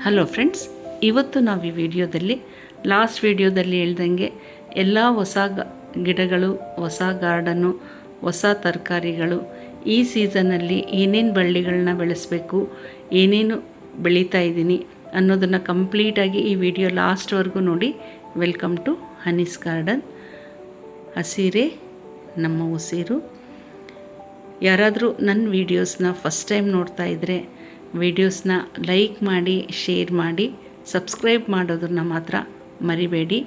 Hello friends, ಇವತ್ತು ನಾವು ಈ ವಿಡಿಯೋದಲ್ಲಿ ಲಾಸ್ಟ್ ವಿಡಿಯೋದಲ್ಲಿ ಹೇಳ್ದಂಗೆ ಎಲ್ಲ ಹೊಸ ಗಿಡಗಳು, ಹೊಸ ಗಾರ್ಡನ್ನು, ಹೊಸ ತರಕಾರಿಗಳು ಈ ಸೀಸನ್ನಲ್ಲಿ ಏನೇನು ಬಳ್ಳಿಗಳನ್ನ ಬೆಳೆಸಬೇಕು, ಏನೇನು ಬೆಳೀತಾ ಇದ್ದೀನಿ ಅನ್ನೋದನ್ನು ಕಂಪ್ಲೀಟಾಗಿ ಈ ವಿಡಿಯೋ ಲಾಸ್ಟ್ವರೆಗೂ ನೋಡಿ. Welcome to Honey's garden. ಹಸಿರೇ ನಮ್ಮ ಉಸಿರು. ಯಾರಾದರೂ ನನ್ನ ವೀಡಿಯೋಸ್ನ ಫಸ್ಟ್ ಟೈಮ್ ನೋಡ್ತಾ ಇದ್ದರೆ ವೀಡಿಯೋಸ್ನ ಲೈಕ್ ಮಾಡಿ, ಶೇರ್ ಮಾಡಿ, ಸಬ್ಸ್ಕ್ರೈಬ್ ಮಾಡೋದನ್ನ ಮಾತ್ರ ಮರಿಬೇಡಿ.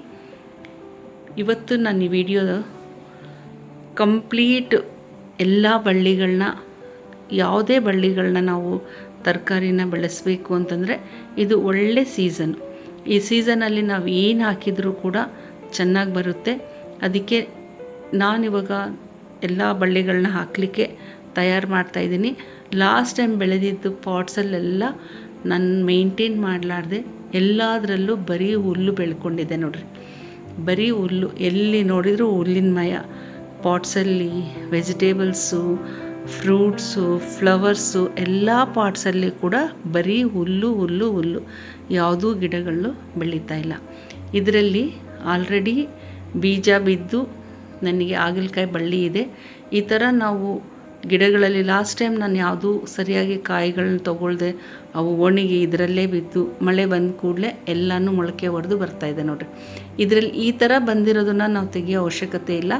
ಇವತ್ತು ನಾನು ಈ ವಿಡಿಯೋ ಕಂಪ್ಲೀಟ್ ಎಲ್ಲ ಬಳ್ಳಿಗಳನ್ನ, ಯಾವುದೇ ಬಳ್ಳಿಗಳನ್ನ ನಾವು ತರಕಾರಿನ ಬೆಳೆಸಬೇಕು ಅಂತಂದರೆ ಇದು ಒಳ್ಳೆ ಸೀಸನ್. ಈ ಸೀಸನಲ್ಲಿ ನಾವು ಏನು ಹಾಕಿದರೂ ಕೂಡ ಚೆನ್ನಾಗಿ ಬರುತ್ತೆ. ಅದಕ್ಕೆ ನಾನಿವಾಗ ಎಲ್ಲ ಬಳ್ಳಿಗಳನ್ನ ಹಾಕಲಿಕ್ಕೆ ತಯಾರು ಮಾಡ್ತಾಯಿದ್ದೀನಿ. ಲಾಸ್ಟ್ ಟೈಮ್ ಬೆಳೆದಿದ್ದು ಪಾಟ್ಸಲ್ಲೆಲ್ಲ ನಾನು ಮೇಂಟೈನ್ ಮಾಡಲಾರ್ದೆ ಎಲ್ಲದರಲ್ಲೂ ಬರೀ ಹುಲ್ಲು ಬೆಳ್ಕೊಂಡಿದ್ದೆ ನೋಡ್ರಿ. ಬರೀ ಹುಲ್ಲು, ಎಲ್ಲಿ ನೋಡಿದರೂ ಹುಲ್ಲಿನಮಯ. ಪಾಟ್ಸಲ್ಲಿ ವೆಜಿಟೇಬಲ್ಸು, ಫ್ರೂಟ್ಸು, ಫ್ಲವರ್ಸು ಎಲ್ಲ ಪಾಟ್ಸಲ್ಲಿ ಕೂಡ ಬರೀ ಹುಲ್ಲು ಹುಲ್ಲು ಹುಲ್ಲು, ಯಾವುದೂ ಗಿಡಗಳು ಬೆಳೀತಾ ಇಲ್ಲ. ಇದರಲ್ಲಿ ಆಲ್ರೆಡಿ ಬೀಜ ಬಿದ್ದು ನನಗೆ ಹಾಗಲಕಾಯಿ ಬಳ್ಳಿ ಇದೆ. ಈ ಥರ ನಾವು ಗಿಡಗಳಲ್ಲಿ ಲಾಸ್ಟ್ ಟೈಮ್ ನಾನು ಯಾವುದೂ ಸರಿಯಾಗಿ ಕಾಯಿಗಳನ್ನ ತೊಗೊಳ್ದೆ ಅವು ಒಣಗಿ ಇದರಲ್ಲೇ ಬಿದ್ದು ಮಳೆ ಬಂದ ಕೂಡಲೇ ಎಲ್ಲನೂ ಮೊಳಕೆ ಹೊಡೆದು ಬರ್ತಾಯಿದೆ ನೋಡಿರಿ. ಇದರಲ್ಲಿ ಈ ಥರ ಬಂದಿರೋದನ್ನು ನಾವು ತೆಗಿಯೋ ಅವಶ್ಯಕತೆ ಇಲ್ಲ,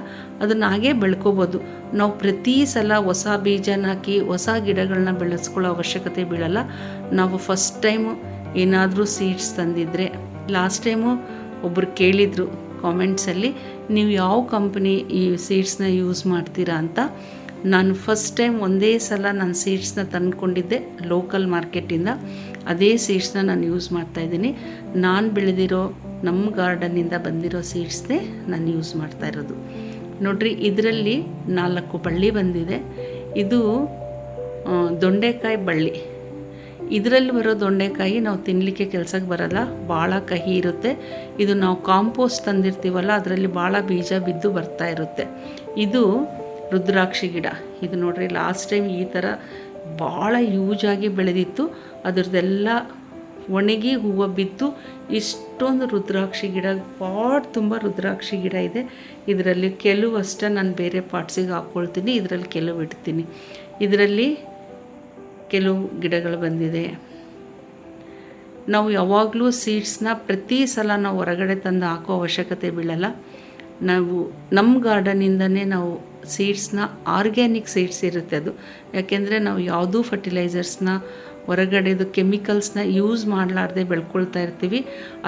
ಅದನ್ನು ಹಾಗೇ ಬೆಳ್ಕೊಬೋದು. ನಾವು ಪ್ರತಿ ಸಲ ಹೊಸ ಬೀಜನ ಹಾಕಿ ಹೊಸ ಗಿಡಗಳನ್ನ ಬೆಳೆಸ್ಕೊಳ್ಳೋ ಅವಶ್ಯಕತೆ ಬೀಳಲ್ಲ. ನಾವು ಫಸ್ಟ್ ಟೈಮು ಏನಾದರೂ ಸೀಡ್ಸ್ ತಂದಿದ್ದರೆ, ಲಾಸ್ಟ್ ಟೈಮು ಒಬ್ಬರು ಕೇಳಿದರು ಕಾಮೆಂಟ್ಸಲ್ಲಿ, ನೀವು ಯಾವ ಕಂಪ್ನಿ ಈ ಸೀಡ್ಸ್ನ ಯೂಸ್ ಮಾಡ್ತೀರಾ ಅಂತ. ನಾನು ಫಸ್ಟ್ ಟೈಮ್ ಒಂದೇ ಸಲ ನಾನು ಸೀಡ್ಸ್ನ ತಂದುಕೊಂಡಿದ್ದೆ ಲೋಕಲ್ ಮಾರ್ಕೆಟಿಂದ. ಅದೇ ಸೀಡ್ಸ್ನ ನಾನು ಯೂಸ್ ಮಾಡ್ತಾಯಿದ್ದೀನಿ. ನಾನು ಬೆಳೆದಿರೋ ನಮ್ಮ ಗಾರ್ಡನ್ನಿಂದ ಬಂದಿರೋ ಸೀಡ್ಸ್ನೇ ನಾನು ಯೂಸ್ ಮಾಡ್ತಾ ಇರೋದು ನೋಡಿರಿ. ಇದರಲ್ಲಿ 4 ಬಳ್ಳಿ ಬಂದಿದೆ. ಇದು ದೊಂಡೆಕಾಯಿ ಬಳ್ಳಿ. ಇದರಲ್ಲಿ ಬರೋ ದೊಂಡೆಕಾಯಿ ನಾವು ತಿನ್ನಲಿಕ್ಕೆ ಕೆಲಸಕ್ಕೆ ಬರಲ್ಲ, ಭಾಳ ಕಹಿ ಇರುತ್ತೆ. ಇದು ನಾವು ಕಾಂಪೋಸ್ಟ್ ತಂದಿರ್ತೀವಲ್ಲ, ಅದರಲ್ಲಿ ಭಾಳ ಬೀಜ ಬಿದ್ದು ಬರ್ತಾ ಇರುತ್ತೆ. ಇದು ರುದ್ರಾಕ್ಷಿ ಗಿಡ. ಇದು ನೋಡ್ರಿ, ಲಾಸ್ಟ್ ಟೈಮ್ ಈ ಥರ ಭಾಳ ಯೂಜಾಗಿ ಬೆಳೆದಿತ್ತು. ಅದರದ್ದೆಲ್ಲ ಒಣಗಿ ಹೂವು ಬಿದ್ದು ಇಷ್ಟೊಂದು ರುದ್ರಾಕ್ಷಿ ಗಿಡ, ಪಾಟ್ ತುಂಬ ರುದ್ರಾಕ್ಷಿ ಗಿಡ ಇದೆ. ಇದರಲ್ಲಿ ಕೆಲವು ಅಷ್ಟೇ ನಾನು ಬೇರೆ ಪಾಟ್ಸಿಗೆ ಹಾಕ್ಕೊಳ್ತೀನಿ, ಇದರಲ್ಲಿ ಕೆಲವು ಇಡ್ತೀನಿ. ಇದರಲ್ಲಿ ಕೆಲವು ಗಿಡಗಳು ಬಂದಿದೆ. ನಾವು ಯಾವಾಗಲೂ ಸೀಡ್ಸ್ನ ಪ್ರತಿ ಸಲ ನಾವು ಹೊರಗಡೆ ತಂದು ಹಾಕೋ ಅವಶ್ಯಕತೆ ಬೀಳಲ್ಲ. ನಾವು ನಮ್ಮ ಗಾರ್ಡನಿಂದನೇ ನಾವು ಸೀಡ್ಸ್ನ, ಆರ್ಗ್ಯಾನಿಕ್ ಸೀಡ್ಸ್ ಇರುತ್ತೆ ಅದು. ಯಾಕೆಂದರೆ ನಾವು ಯಾವುದೂ ಫರ್ಟಿಲೈಸರ್ಸ್ನ, ಹೊರಗಡೆದು ಕೆಮಿಕಲ್ಸ್ನ ಯೂಸ್ ಮಾಡಲಾರ್ದೆ ಬೆಳ್ಕೊಳ್ತಾ ಇರ್ತೀವಿ.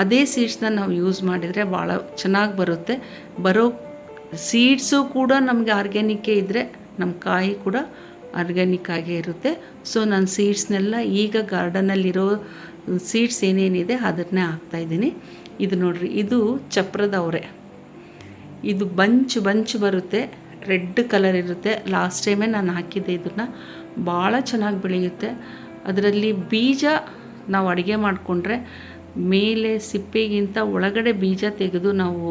ಅದೇ ಸೀಡ್ಸ್ನ ನಾವು ಯೂಸ್ ಮಾಡಿದರೆ ಭಾಳ ಚೆನ್ನಾಗಿ ಬರುತ್ತೆ. ಬರೋ ಸೀಡ್ಸು ಕೂಡ ನಮಗೆ ಆರ್ಗ್ಯಾನಿಕ್ಕೇ ಇದ್ದರೆ ನಮ್ಮ ಕಾಯಿ ಕೂಡ ಆರ್ಗ್ಯಾನಿಕ್ ಆಗೇ ಇರುತ್ತೆ. ಸೊ ನಾನು ಸೀಡ್ಸ್ನೆಲ್ಲ ಈಗ ಗಾರ್ಡನಲ್ಲಿರೋ ಸೀಡ್ಸ್ ಏನೇನಿದೆ ಅದನ್ನೇ ಹಾಕ್ತಾಯಿದ್ದೀನಿ. ಇದು ನೋಡಿರಿ, ಇದು ಚಪ್ರದ ಅವರೆ. ಇದು ಬಂಚ್ ಬರುತ್ತೆ, ರೆಡ್ ಕಲರ್ ಇರುತ್ತೆ. ಲಾಸ್ಟ್ ಟೈಮೇ ನಾನು ಹಾಕಿದ್ದೆ. ಇದನ್ನು ಭಾಳ ಚೆನ್ನಾಗಿ ಬೆಳೆಯುತ್ತೆ. ಅದರಲ್ಲಿ ಬೀಜ ನಾವು ಅಡುಗೆ ಮಾಡಿಕೊಂಡ್ರೆ ಮೇಲೆ ಸಿಪ್ಪೆಗಿಂತ ಒಳಗಡೆ ಬೀಜ ತೆಗೆದು ನಾವು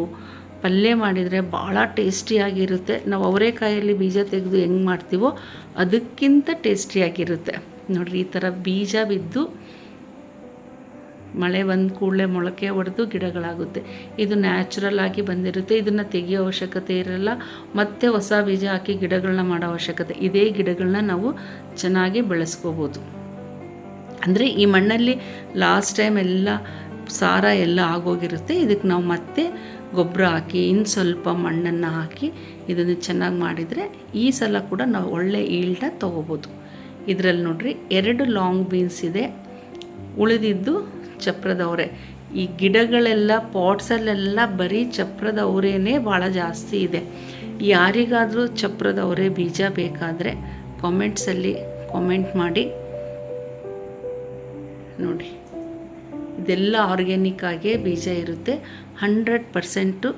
ಪಲ್ಯ ಮಾಡಿದರೆ ಭಾಳ ಟೇಸ್ಟಿಯಾಗಿರುತ್ತೆ. ನಾವು ಅವರೆಕಾಯಲ್ಲಿ ಬೀಜ ತೆಗೆದು ಹೆಂಗೆ ಮಾಡ್ತೀವೋ ಅದಕ್ಕಿಂತ ಟೇಸ್ಟಿಯಾಗಿರುತ್ತೆ ನೋಡಿರಿ. ಈ ಥರ ಬೀಜ ಬಿದ್ದು ಮಳೆ ಬಂದ ಕೂಡಲೇ ಮೊಳಕೆ ಹೊಡೆದು ಗಿಡಗಳಾಗುತ್ತೆ. ಇದು ನ್ಯಾಚುರಲ್ ಆಗಿ ಬಂದಿರುತ್ತೆ. ಇದನ್ನು ತೆಗಿಯೋ ಅವಶ್ಯಕತೆ ಇರಲ್ಲ, ಮತ್ತು ಹೊಸ ಬೀಜ ಹಾಕಿ ಗಿಡಗಳನ್ನ ಮಾಡೋ ಅವಶ್ಯಕತೆ. ಇದೇ ಗಿಡಗಳನ್ನ ನಾವು ಚೆನ್ನಾಗಿ ಬೆಳೆಸ್ಕೋಬೋದು. ಅಂದರೆ ಈ ಮಣ್ಣಲ್ಲಿ ಲಾಸ್ಟ್ ಟೈಮ್ ಎಲ್ಲ ಸಾರ ಎಲ್ಲ ಆಗೋಗಿರುತ್ತೆ. ಇದಕ್ಕೆ ನಾವು ಮತ್ತೆ ಗೊಬ್ಬರ ಹಾಕಿ ಇನ್ನು ಸ್ವಲ್ಪ ಮಣ್ಣನ್ನು ಹಾಕಿ ಇದನ್ನು ಚೆನ್ನಾಗಿ ಮಾಡಿದರೆ ಈ ಸಲ ಕೂಡ ನಾವು ಒಳ್ಳೆ ಈಲ್ಡನ್ನ ತೊಗೋಬೋದು. ಇದರಲ್ಲಿ ನೋಡಿರಿ 2 ಲಾಂಗ್ ಬೀನ್ಸ್ ಇದೆ, ಉಳಿದಿದ್ದು ಚಪ್ರದ ಅವರೆ. ಈ ಗಿಡಗಳೆಲ್ಲ ಪಾಟ್ಸಲ್ಲೆಲ್ಲ ಬರೀ ಚಪ್ರದ ಅವರೇನೇ ಭಾಳ ಜಾಸ್ತಿ ಇದೆ. ಯಾರಿಗಾದರೂ ಚಪ್ರದ ಅವರೆ ಬೀಜ ಬೇಕಾದರೆ ಕಾಮೆಂಟ್ಸಲ್ಲಿ ಕಾಮೆಂಟ್ ಮಾಡಿ ನೋಡಿ. ಇದೆಲ್ಲ ಆರ್ಗ್ಯಾನಿಕ್ ಆಗೇ ಬೀಜ ಇರುತ್ತೆ. 100%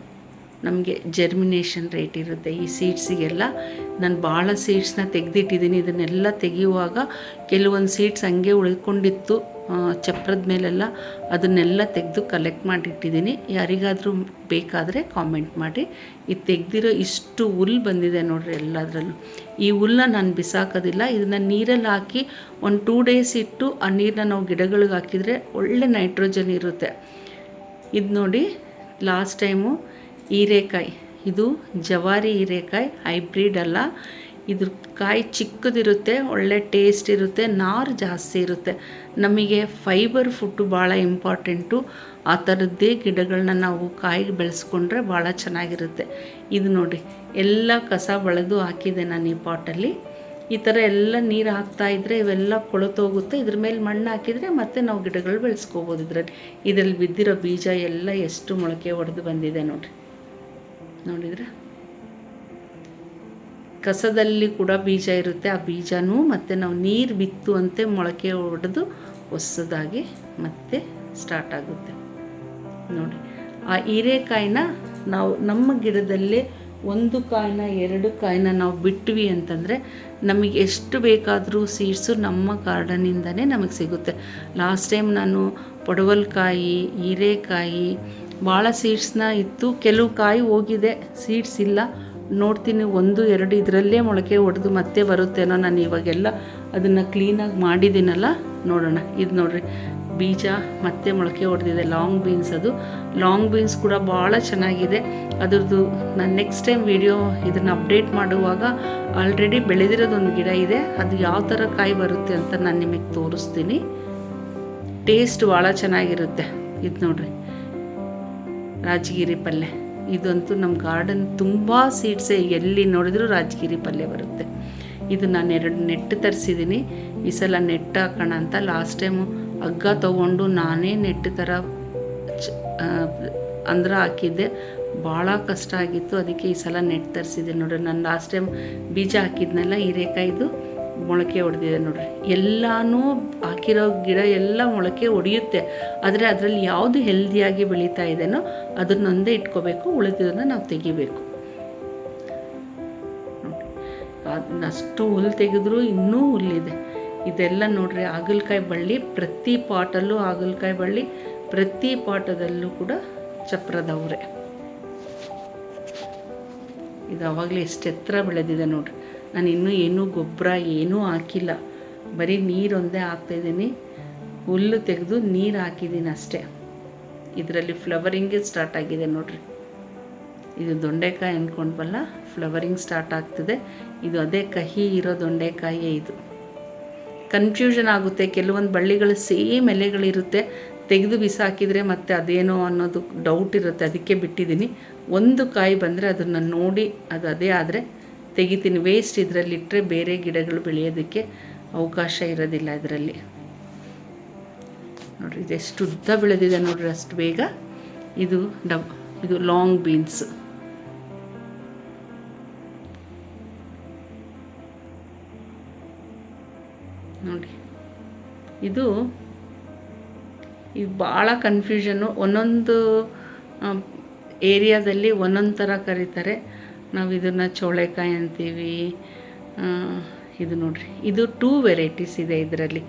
ನಮಗೆ ಜರ್ಮಿನೇಷನ್ ರೇಟ್ ಇರುತ್ತೆ ಈ ಸೀಡ್ಸಿಗೆಲ್ಲ. ನಾನು ಭಾಳ ಸೀಡ್ಸ್ನ ತೆಗೆದಿಟ್ಟಿದ್ದೀನಿ. ಇದನ್ನೆಲ್ಲ ತೆಗೆಯುವಾಗ ಕೆಲವೊಂದು ಸೀಡ್ಸ್ ಹಂಗೆ ಉಳ್ಕೊಂಡಿತ್ತು, ಚಪ್ರದ ಮೇಲೆಲ್ಲ ಅದನ್ನೆಲ್ಲ ತೆಗೆದು ಕಲೆಕ್ಟ್ ಮಾಡಿಟ್ಟಿದ್ದೀನಿ. ಯಾರಿಗಾದರೂ ಬೇಕಾದರೆ ಕಾಮೆಂಟ್ ಮಾಡಿ. ಇದು ತೆಗೆದಿರೋ ಇಷ್ಟು ಹುಲ್ಲು ಬಂದಿದೆ ನೋಡಿರಿ ಎಲ್ಲದರಲ್ಲೂ. ಈ ಹುಲ್ಲನ್ನ ನಾನು ಬಿಸಾಕೋದಿಲ್ಲ. ಇದನ್ನು ನೀರಲ್ಲಿ ಹಾಕಿ ಒಂದು 2 ಡೇಸ್ ಇಟ್ಟು ಆ ನೀರನ್ನ ನಾವು ಗಿಡಗಳಿಗೆ ಹಾಕಿದರೆ ಒಳ್ಳೆ ನೈಟ್ರೋಜನ್ ಇರುತ್ತೆ. ಇದು ನೋಡಿ, ಲಾಸ್ಟ್ ಟೈಮು ಹೀರೆಕಾಯಿ, ಇದು ಜವಾರಿ ಹೀರೆಕಾಯಿ, ಹೈಬ್ರಿಡ್ ಅಲ್ಲ. ಇದ್ರ ಕಾಯಿ ಚಿಕ್ಕದಿರುತ್ತೆ, ಒಳ್ಳೆ ಟೇಸ್ಟ್ ಇರುತ್ತೆ, ನಾರು ಜಾಸ್ತಿ ಇರುತ್ತೆ. ನಮಗೆ ಫೈಬರ್ ಫುಡ್ಡು ಭಾಳ ಇಂಪಾರ್ಟೆಂಟು. ಆ ಥರದ್ದೇ ಗಿಡಗಳನ್ನ ನಾವು ಕಾಯಿಗೆ ಬೆಳೆಸ್ಕೊಂಡ್ರೆ ಭಾಳ ಚೆನ್ನಾಗಿರುತ್ತೆ. ಇದು ನೋಡಿ, ಎಲ್ಲ ಕಸ ಬೆಳೆದು ಹಾಕಿದೆ ನಾನು ಈ ಪಾಟಲ್ಲಿ. ಈ ಥರ ಎಲ್ಲ ನೀರು ಹಾಕ್ತಾಯಿದ್ರೆ ಇವೆಲ್ಲ ಕೊಳತೋಗುತ್ತೆ. ಇದ್ರ ಮೇಲೆ ಮಣ್ಣು ಹಾಕಿದರೆ ಮತ್ತೆ ನಾವು ಗಿಡಗಳು ಬೆಳೆಸ್ಕೋಬೋದು. ಇದರಲ್ಲಿ ಬಿದ್ದಿರೋ ಬೀಜ ಎಲ್ಲ ಎಷ್ಟು ಮೊಳಕೆ ಹೊಡೆದು ಬಂದಿದೆ ನೋಡಿರಿ. ನೋಡಿದರೆ ಕಸದಲ್ಲಿ ಕೂಡ ಬೀಜ ಇರುತ್ತೆ. ಆ ಬೀಜನೂ ಮತ್ತು ನಾವು ನೀರು ಬಿತ್ತುವಂತೆ ಮೊಳಕೆ ಹೊಡೆದು ಹೊಸದಾಗಿ ಮತ್ತೆ ಸ್ಟಾರ್ಟ್ ಆಗುತ್ತೆ ನೋಡಿ. ಆ ಹೀರೆಕಾಯಿನ ನಾವು ನಮ್ಮ ಗಿಡದಲ್ಲೇ 1 ಕಾಯಿನ 2 ಕಾಯಿನ ನಾವು ಬಿಟ್ವಿ ಅಂತಂದರೆ ನಮಗೆ ಎಷ್ಟು ಬೇಕಾದರೂ ಸೀಡ್ಸು ನಮ್ಮ ಗಾರ್ಡನಿಂದನೇ ನಮಗೆ ಸಿಗುತ್ತೆ. ಲಾಸ್ಟ್ ಟೈಮ್ ನಾನು ಪಡವಲಕಾಯಿ, ಹೀರೆಕಾಯಿ ಭಾಳ ಸೀಡ್ಸ್ನ ಇತ್ತು. ಕೆಲವು ಕಾಯಿ ಹೋಗಿದೆ, ಸೀಡ್ಸ್ ಇಲ್ಲ. ನೋಡ್ತೀನಿ 1-2 ಇದರಲ್ಲೇ ಮೊಳಕೆ ಹೊಡೆದು ಮತ್ತೆ ಬರುತ್ತೇನೋ. ನಾನು ಇವಾಗೆಲ್ಲ ಅದನ್ನು ಕ್ಲೀನಾಗಿ ಮಾಡಿದ್ದೀನಲ್ಲ, ನೋಡೋಣ. ಇದು ನೋಡಿರಿ, ಬೀಜ ಮತ್ತೆ ಮೊಳಕೆ ಹೊಡೆದಿದೆ. ಲಾಂಗ್ ಬೀನ್ಸ್, ಅದು ಲಾಂಗ್ ಬೀನ್ಸ್ ಕೂಡ ಭಾಳ ಚೆನ್ನಾಗಿದೆ. ಅದ್ರದ್ದು ನಾನು ನೆಕ್ಸ್ಟ್ ಟೈಮ್ ವಿಡಿಯೋ ಇದನ್ನು ಅಪ್ಡೇಟ್ ಮಾಡುವಾಗ ಆಲ್ರೆಡಿ ಬೆಳೆದಿರೋದೊಂದು ಗಿಡ ಇದೆ. ಅದು ಯಾವ ಥರ ಕಾಯಿ ಬರುತ್ತೆ ಅಂತ ನಾನು ನಿಮಗೆ ತೋರಿಸ್ತೀನಿ. ಟೇಸ್ಟ್ ಭಾಳ ಚೆನ್ನಾಗಿರುತ್ತೆ. ಇದು ನೋಡಿರಿ, ರಾಜಗಿರಿ ಪಲ್ಯ. ಇದಂತೂ ನಮ್ಮ ಗಾರ್ಡನ್ ತುಂಬ ಸೀಡ್ಸೇ, ಎಲ್ಲಿ ನೋಡಿದ್ರೂ ರಾಜಗಿರಿ ಪಲ್ಯ ಬರುತ್ತೆ. ಇದು ನಾನು 2 ನೆಟ್ಟು ತರಿಸಿದ್ದೀನಿ. ಈ ಸಲ ನೆಟ್ಟು ಹಾಕೋಣ ಅಂತ. ಲಾಸ್ಟ್ ಟೈಮು ಹಗ್ಗ ತೊಗೊಂಡು ನಾನೇ ನೆಟ್ಟು ಥರ ಅಂದ್ರ ಹಾಕಿದ್ದೆ. ಭಾಳ ಕಷ್ಟ ಆಗಿತ್ತು. ಅದಕ್ಕೆ ಈ ಸಲ ನೆಟ್ಟು ತರಿಸಿದೆ ನೋಡಿರಿ. ನಾನು ಲಾಸ್ಟ್ ಟೈಮ್ ಬೀಜ ಹಾಕಿದ್ನಲ್ಲ, ಹೀರೆಕಾಯಿದು ಮೊಳಕೆ ಹೊಡೆದಿದೆ ನೋಡಿರಿ. ಎಲ್ಲನೂ ಹಾಕಿರೋ ಗಿಡ ಎಲ್ಲ ಮೊಳಕೆ ಹೊಡೆಯುತ್ತೆ. ಆದರೆ ಅದರಲ್ಲಿ ಯಾವುದು ಹೆಲ್ದಿಯಾಗಿ ಬೆಳೀತಾ ಇದೆಯೋ ಅದನ್ನೊಂದೇ ಇಟ್ಕೋಬೇಕು, ಉಳಿದಿದ್ದನ್ನು ನಾವು ತೆಗಿಬೇಕು ನೋಡಿ. ಅದನ್ನಷ್ಟು ಹುಲ್ಲು ತೆಗೆದ್ರೂ ಇನ್ನೂ ಹುಲ್ಲಿದೆ. ಇದೆಲ್ಲ ನೋಡಿರಿ, ಹಾಗಲಕಾಯಿ ಬಳ್ಳಿ. ಪ್ರತಿ ಪಾಟಲ್ಲೂ ಹಾಗಲಕಾಯಿ ಬಳ್ಳಿ, ಪ್ರತಿ ಪಾಟದಲ್ಲೂ ಕೂಡ ಚಪ್ರದವ್ರೆ. ಇದು ಆವಾಗಲೇ ಎಷ್ಟು ಎತ್ತರ ಬೆಳೆದಿದೆ ನೋಡಿರಿ. ನಾನು ಇನ್ನೂ ಏನೂ ಗೊಬ್ಬರ ಏನೂ ಹಾಕಿಲ್ಲ, ಬರೀ ನೀರೊಂದೇ ಹಾಕ್ತಾಯಿದ್ದೀನಿ. ಹುಲ್ಲು ತೆಗೆದು ನೀರು ಹಾಕಿದ್ದೀನಿ ಅಷ್ಟೇ. ಇದರಲ್ಲಿ ಫ್ಲವರಿಂಗೇ ಸ್ಟಾರ್ಟ್ ಆಗಿದೆ ನೋಡಿರಿ. ಇದು ದೊಂಡೆಕಾಯಿ ಅಂದ್ಕೊಂಡ್ವಲ್ಲ, ಫ್ಲವರಿಂಗ್ ಸ್ಟಾರ್ಟ್ ಆಗ್ತದೆ. ಇದು ಅದೇ ಕಹಿ ಇರೋ ದೊಂಡೆಕಾಯಿಯೇ. ಇದು ಕನ್ಫ್ಯೂಷನ್ ಆಗುತ್ತೆ. ಕೆಲವೊಂದು ಬಳ್ಳಿಗಳು ಸೇಮ್ ಎಲೆಗಳಿರುತ್ತೆ, ತೆಗೆದು ಬಿಸಾಕಿದರೆ ಮತ್ತೆ ಅದೇನೋ ಅನ್ನೋದು ಡೌಟ್ ಇರುತ್ತೆ. ಅದಕ್ಕೆ ಬಿಟ್ಟಿದ್ದೀನಿ. ಒಂದು ಕಾಯಿ ಬಂದರೆ ಅದನ್ನು ನೋಡಿ ಅದು ಅದೇ ಆದರೆ ತೆಗಿತೀನಿ. ವೇಸ್ಟ್ ಇದರಲ್ಲಿಟ್ಟರೆ ಬೇರೆ ಗಿಡಗಳು ಬೆಳೆಯೋದಕ್ಕೆ ಅವಕಾಶ ಇರೋದಿಲ್ಲ ಇದರಲ್ಲಿ. ನೋಡಿರಿ, ಇದೆಷ್ಟು ಉದ್ದ ಬೆಳೆದಿದೆ ನೋಡಿರಿ, ಅಷ್ಟು ಬೇಗ. ಇದು ಲಾಂಗ್ ಬೀನ್ಸ್. ನೋಡಿ, ಇದು ಭಾಳ ಕನ್ಫ್ಯೂಷನ್ನು. ಒಂದೊಂದು ಏರಿಯಾದಲ್ಲಿ ಒಂದೊಂದು ಥರ ಕರೀತಾರೆ. ನಾವು ಇದನ್ನು ಚೋಳೆಕಾಯಿ ಅಂತೀವಿ. ಇದು ನೋಡಿರಿ, ಇದು 2 ವೆರೈಟೀಸ್ ಇದೆ ಇದರಲ್ಲಿ.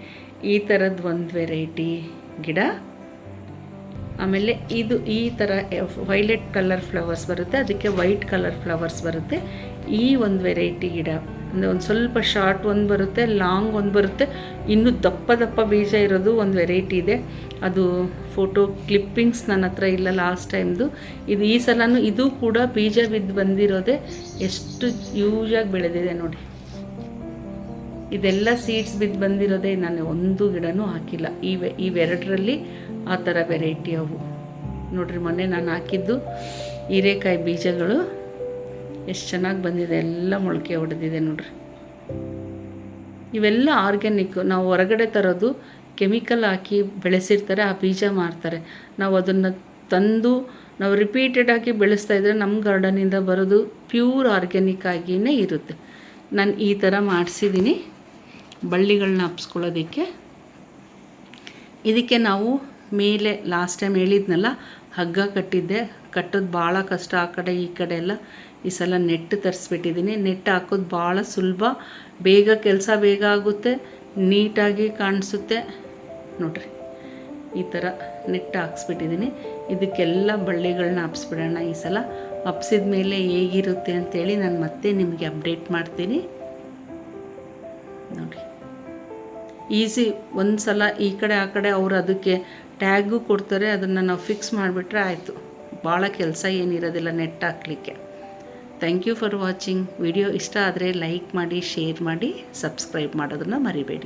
ಈ ಥರದ್ದು ಒಂದು ವೆರೈಟಿ ಗಿಡ, ಆಮೇಲೆ ಇದು ಈ ಥರ ವೈಲೆಟ್ ಕಲರ್ ಫ್ಲವರ್ಸ್ ಬರುತ್ತೆ, ಅದಕ್ಕೆ ವೈಟ್ ಕಲರ್ ಫ್ಲವರ್ಸ್ ಬರುತ್ತೆ. ಈ ಒಂದು ವೆರೈಟಿ ಗಿಡ ಅಂದರೆ ಒಂದು ಸ್ವಲ್ಪ ಶಾರ್ಟ್ ಒಂದು ಬರುತ್ತೆ, ಲಾಂಗ್ ಒಂದು ಬರುತ್ತೆ. ಇನ್ನೂ ದಪ್ಪ ದಪ್ಪ ಬೀಜ ಇರೋದು ಒಂದು ವೆರೈಟಿ ಇದೆ. ಅದು ಫೋಟೋ ಕ್ಲಿಪ್ಪಿಂಗ್ಸ್ ನನ್ನ ಹತ್ರ ಇಲ್ಲ ಲಾಸ್ಟ್ ಟೈಮ್ದು. ಇದು ಈ ಸಲನೂ ಇದು ಕೂಡ ಬೀಜ ಬಿದ್ದು ಬಂದಿರೋದೆ. ಎಷ್ಟು ಯೂಸಾಗಿ ಬೆಳೆದಿದೆ ನೋಡಿ. ಇದೆಲ್ಲ ಸೀಡ್ಸ್ ಬಿದ್ದು ಬಂದಿರೋದೇ. ನಾನು ಒಂದು ಗಿಡನೂ ಹಾಕಿಲ್ಲ. ಇವೆರಡರಲ್ಲಿ ಆ ಥರ ವೆರೈಟಿ ಅವು ನೋಡಿರಿ. ಮೊನ್ನೆ ನಾನು ಹಾಕಿದ್ದು ಹೀರೆಕಾಯಿ ಬೀಜಗಳು ಎಷ್ಟು ಚೆನ್ನಾಗಿ ಬಂದಿದೆ, ಎಲ್ಲ ಮೊಳಕೆ ಹೊಡೆದಿದೆ ನೋಡಿರಿ. ಇವೆಲ್ಲ ಆರ್ಗ್ಯಾನಿಕ್ಕು. ನಾವು ಹೊರಗಡೆ ತರೋದು ಕೆಮಿಕಲ್ ಹಾಕಿ ಬೆಳೆಸಿರ್ತಾರೆ, ಆ ಬೀಜ ಮಾರ್ತಾರೆ. ನಾವು ಅದನ್ನು ತಂದು ನಾವು ರಿಪೀಟೆಡಾಗಿ ಬೆಳೆಸ್ತಾ ಇದ್ದರೆ ನಮ್ಮ ಗಾರ್ಡನಿಂದ ಬರೋದು ಪ್ಯೂರ್ ಆರ್ಗ್ಯಾನಿಕ್ ಆಗಿಯೇ ಇರುತ್ತೆ. ನಾನು ಈ ಥರ ಮಾಡಿಸಿದ್ದೀನಿ ಬಳ್ಳಿಗಳನ್ನ ಹಬ್ಸ್ಕೊಳ್ಳೋದಕ್ಕೆ. ಇದಕ್ಕೆ ನಾವು ಮೇಲೆ ಲಾಸ್ಟ್ ಟೈಮ್ ಹೇಳಿದ್ನಲ್ಲ, ಹಗ್ಗ ಕಟ್ಟಿದ್ದೆ. ಕಟ್ಟೋದು ಭಾಳ ಕಷ್ಟ, ಆ ಕಡೆ ಈ ಕಡೆ ಎಲ್ಲ. ಈ ಸಲ ನೆಟ್ಟು ತರಿಸ್ಬಿಟ್ಟಿದ್ದೀನಿ. ನೆಟ್ಟು ಹಾಕೋದು ಭಾಳ ಸುಲಭ, ಬೇಗ ಕೆಲಸ ಬೇಗ ಆಗುತ್ತೆ, ನೀಟಾಗಿ ಕಾಣಿಸುತ್ತೆ ನೋಡಿರಿ. ಈ ಥರ ನೆಟ್ ಹಾಕ್ಸ್ಬಿಟ್ಟಿದ್ದೀನಿ. ಇದಕ್ಕೆಲ್ಲ ಬಳ್ಳಿಗಳನ್ನ ಹಬ್ಸ್ಬಿಡೋಣ ಈ ಸಲ. ಹಬ್ಸಿದ ಮೇಲೆ ಹೇಗಿರುತ್ತೆ ಅಂಥೇಳಿ ನಾನು ಮತ್ತೆ ನಿಮಗೆ ಅಪ್ಡೇಟ್ ಮಾಡ್ತೀನಿ. ನೋಡಿ, ಈಸಿ. ಒಂದು ಸಲ ಈ ಕಡೆ ಆ ಕಡೆ ಅವರು ಅದಕ್ಕೆ ಟ್ಯಾಗು ಕೊಡ್ತಾರೆ, ಅದನ್ನು ನಾವು ಫಿಕ್ಸ್ ಮಾಡಿಬಿಟ್ರೆ ಆಯಿತು. ಭಾಳ ಕೆಲಸ ಏನಿರೋದಿಲ್ಲ ನೆಟ್ ಹಾಕಲಿಕ್ಕೆ. Thank you for watching. Video ಇಷ್ಟ ಆದರೆ ಲೈಕ್ ಮಾಡಿ, ಶೇರ್ ಮಾಡಿ, ಸಬ್ಸ್ಕ್ರೈಬ್ ಮಾಡೋದನ್ನು ಮರಿಬೇಡಿ.